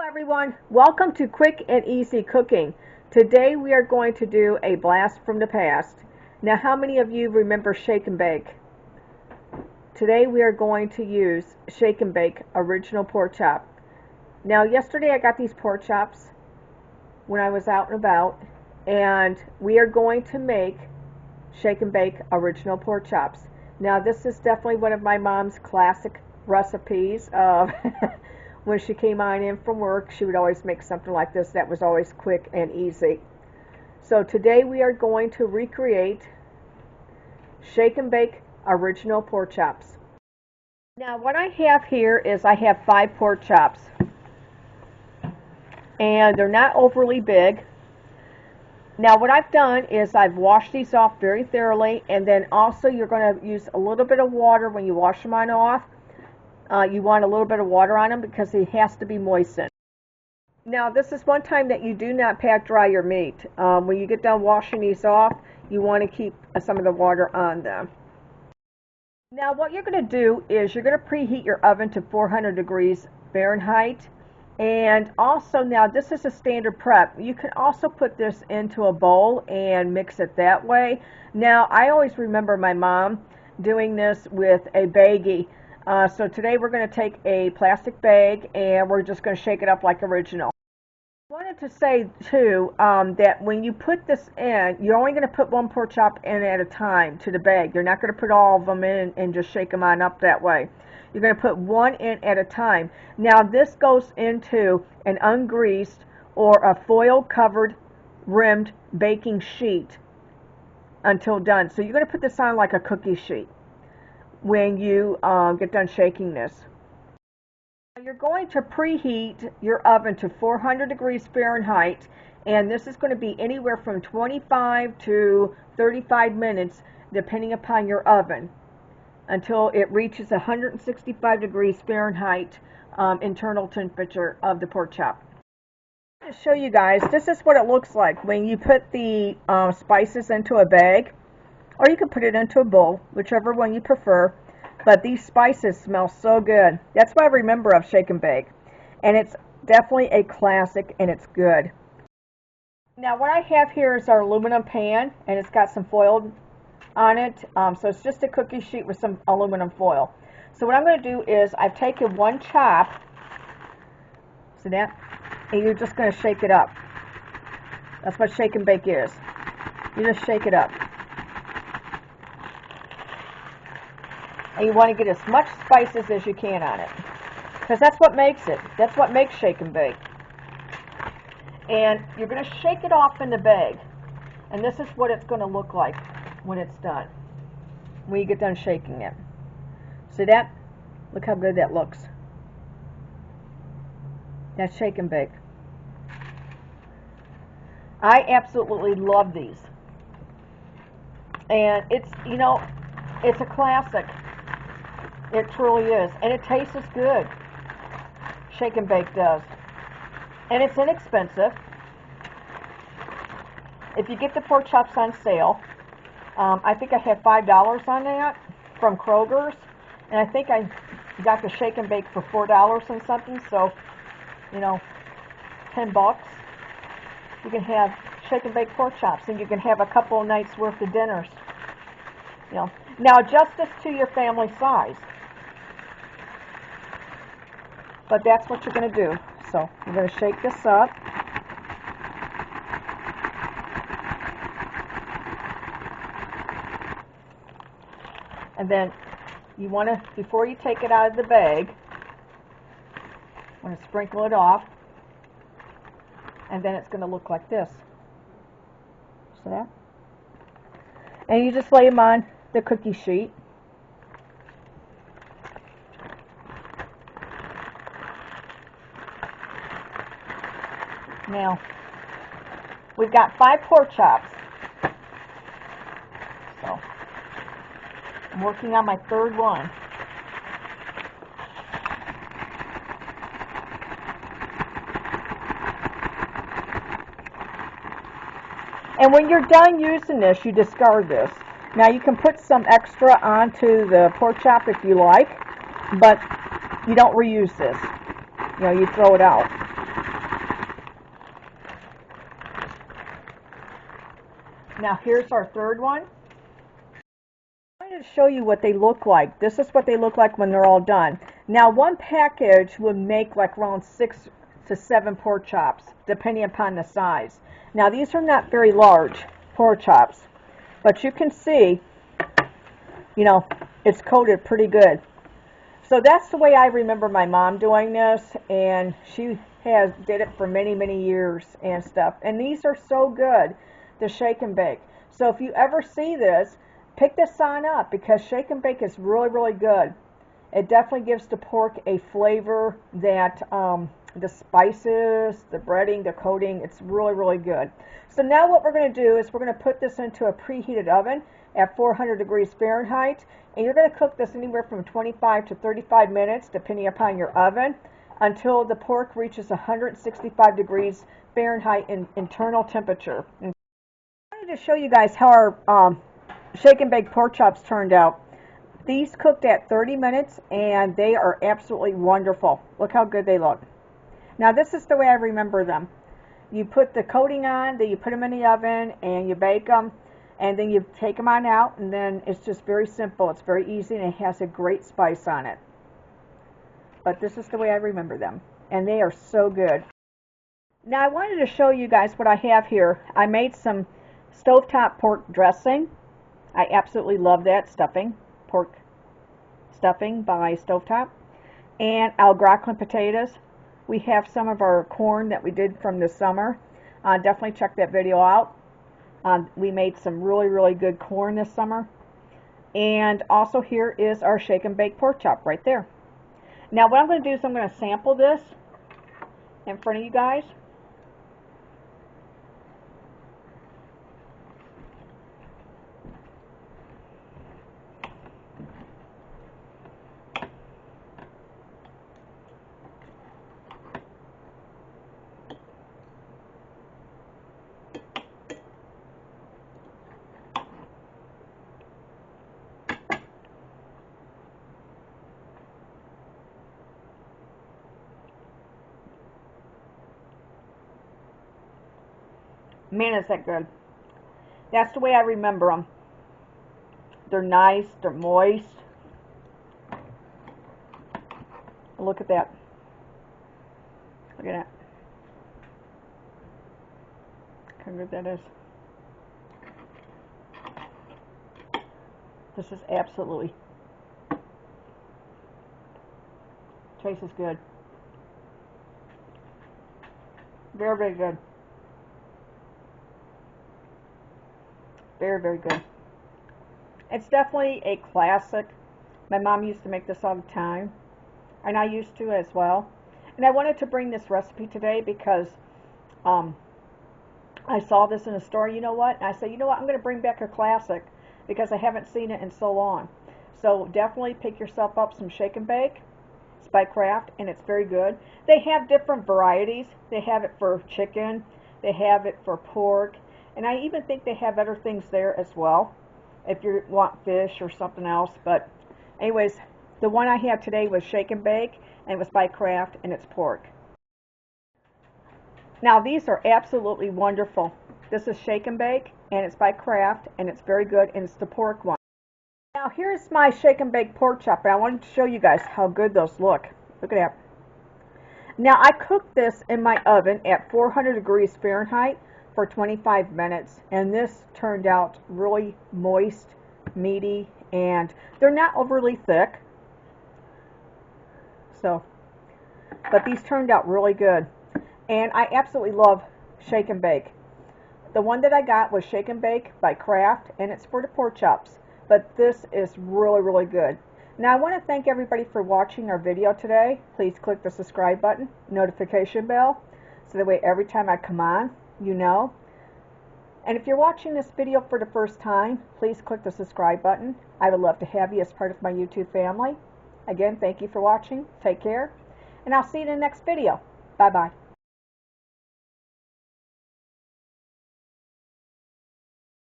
Hello everyone, welcome to Quick and Easy Cooking. Today we are going to do a blast from the past. Now how many of you remember Shake and Bake? Today we are going to use Shake and Bake original pork chop. Now yesterday I got these pork chops when I was out and about, and we are going to make Shake and Bake original pork chops. Now this is definitely one of my mom's classic recipes of when she came on in from work. She would always make something like this that was always quick and easy. So today we are going to recreate Shake and Bake original pork chops. Now what I have here is I have 5 pork chops, and they're not overly big. Now what I've done is I've washed these off very thoroughly, and then also you're going to use a little bit of water when you wash them on off. You want a little bit of water on them because it has to be moistened. Now this is one time that you do not pat dry your meat. When you get done washing these off, you want to keep some of the water on them. Now what you're going to do is you're going to preheat your oven to 400 degrees Fahrenheit. And also, now this is a standard prep. You can also put this into a bowl and mix it that way. Now I always remember my mom doing this with a baggie. So today we're going to take a plastic bag and we're just going to shake it up like original. I wanted to say too that when you put this in, you're only going to put 1 pork chop in at a time to the bag. You're not going to put all of them in and just shake them on up that way. You're going to put 1 in at a time. Now this goes into an ungreased or a foil covered rimmed baking sheet until done. So you're going to put this on like a cookie sheet when you get done shaking this. You're going to preheat your oven to 400 degrees Fahrenheit, and this is going to be anywhere from 25 to 35 minutes depending upon your oven, until it reaches 165 degrees Fahrenheit internal temperature of the pork chop. To show you guys, this is what it looks like when you put the spices into a bag, or you can put it into a bowl, whichever one you prefer. But these spices smell so good. That's what I remember of Shake and Bake. And it's definitely a classic, and it's good. Now what I have here is our aluminum pan, and it's got some foil on it. So it's just a cookie sheet with some aluminum foil. So what I'm going to do is I've taken 1 chop, see that? And you're just going to shake it up. That's what Shake and Bake is. You just shake it up. And you want to get as much spices as you can on it, because that's what makes it. That's what makes Shake and Bake. And you're going to shake it off in the bag. And this is what it's going to look like when it's done, when you get done shaking it. See that? Look how good that looks. That's Shake and Bake. I absolutely love these. And it's, you know, it's a classic. It truly is. And it tastes good. Shake and Bake does. And it's inexpensive. If you get the pork chops on sale, I think I had $5 on that from Kroger's. And I think I got the Shake and Bake for $4 and something. So, you know, 10 bucks. You can have Shake and Bake pork chops, and you can have a couple of nights worth of dinners. You know. Now adjust this to your family size. But that's what you're going to do. So you're going to shake this up. And then you want to, before you take it out of the bag, you want to sprinkle it off. And then it's going to look like this. See that? And you just lay them on the cookie sheet. Now, we've got 5 pork chops. So, I'm working on my 3rd one. And when you're done using this, you discard this. Now you can put some extra onto the pork chop if you like, but you don't reuse this. You know, you throw it out. Now here's our third one. I'm going to show you what they look like. This is what they look like when they're all done. Now one package would make like around 6 to 7 pork chops, depending upon the size. Now these are not very large pork chops, but you can see, you know, it's coated pretty good. So that's the way I remember my mom doing this, and she did it for many, many years and stuff. And these are so good, the shake and bake. So if you ever see this, pick this on up, because shake and bake is really, really good. It definitely gives the pork a flavor that the spices, the breading, the coating, it's really, really good. So now what we're going to do is we're going to put this into a preheated oven at 400 degrees Fahrenheit, and you're going to cook this anywhere from 25 to 35 minutes, depending upon your oven, until the pork reaches 165 degrees Fahrenheit in internal temperature. And I wanted to show you guys how our shake and bake pork chops turned out. These cooked at 30 minutes, and they are absolutely wonderful. Look how good they look. Now this is the way I remember them. You put the coating on, then you put them in the oven, and you bake them, and then you take them on out, and then it's just very simple. It's very easy, and it has a great spice on it. But this is the way I remember them, and they are so good. Now I wanted to show you guys what I have here. I made some stovetop pork dressing. I absolutely love that stuffing, pork stuffing by stovetop. And Au Gratin Potatoes. We have some of our corn that we did from this summer. Definitely check that video out. We made some really, really good corn this summer. And also here is our shake and bake pork chop right there. Now what I'm going to do is I'm going to sample this in front of you guys. Man, is that good. That's the way I remember them. They're nice, they're moist. Look at that. Look at that. How good that is. This is absolutely, tastes good. Very, very good. Very, very good. It's definitely a classic. My mom used to make this all the time, and I used to as well. And I wanted to bring this recipe today because I saw this in a store. You know what? And I said, you know what? I'm going to bring back a classic because I haven't seen it in so long. So definitely pick yourself up some shake and bake. It's by Kraft, and it's very good. They have different varieties. They have it for chicken. They have it for pork. And I even think they have other things there as well, if you want fish or something else. But anyways, the one I had today was shake and bake, and it was by Kraft, and it's pork. Now these are absolutely wonderful. This is shake and bake, and it's by Kraft, and it's very good, and it's the pork one. Now here's my shake and bake pork chop, and I wanted to show you guys how good those look. Look at that. Now I cooked this in my oven at 400 degrees Fahrenheit for 25 minutes, and this turned out really moist, meaty, and they're not overly thick. So, but these turned out really good, and I absolutely love shake and bake. The one that I got was shake and bake by Kraft, and it's for the pork chops, but this is really, really good. Now I want to thank everybody for watching our video today. Please click the subscribe button, notification bell, so that way every time I come on, you know. And if you're watching this video for the first time, please click the subscribe button. I would love to have you as part of my YouTube family. Again, thank you for watching. Take care, and I'll see you in the next video. Bye-bye.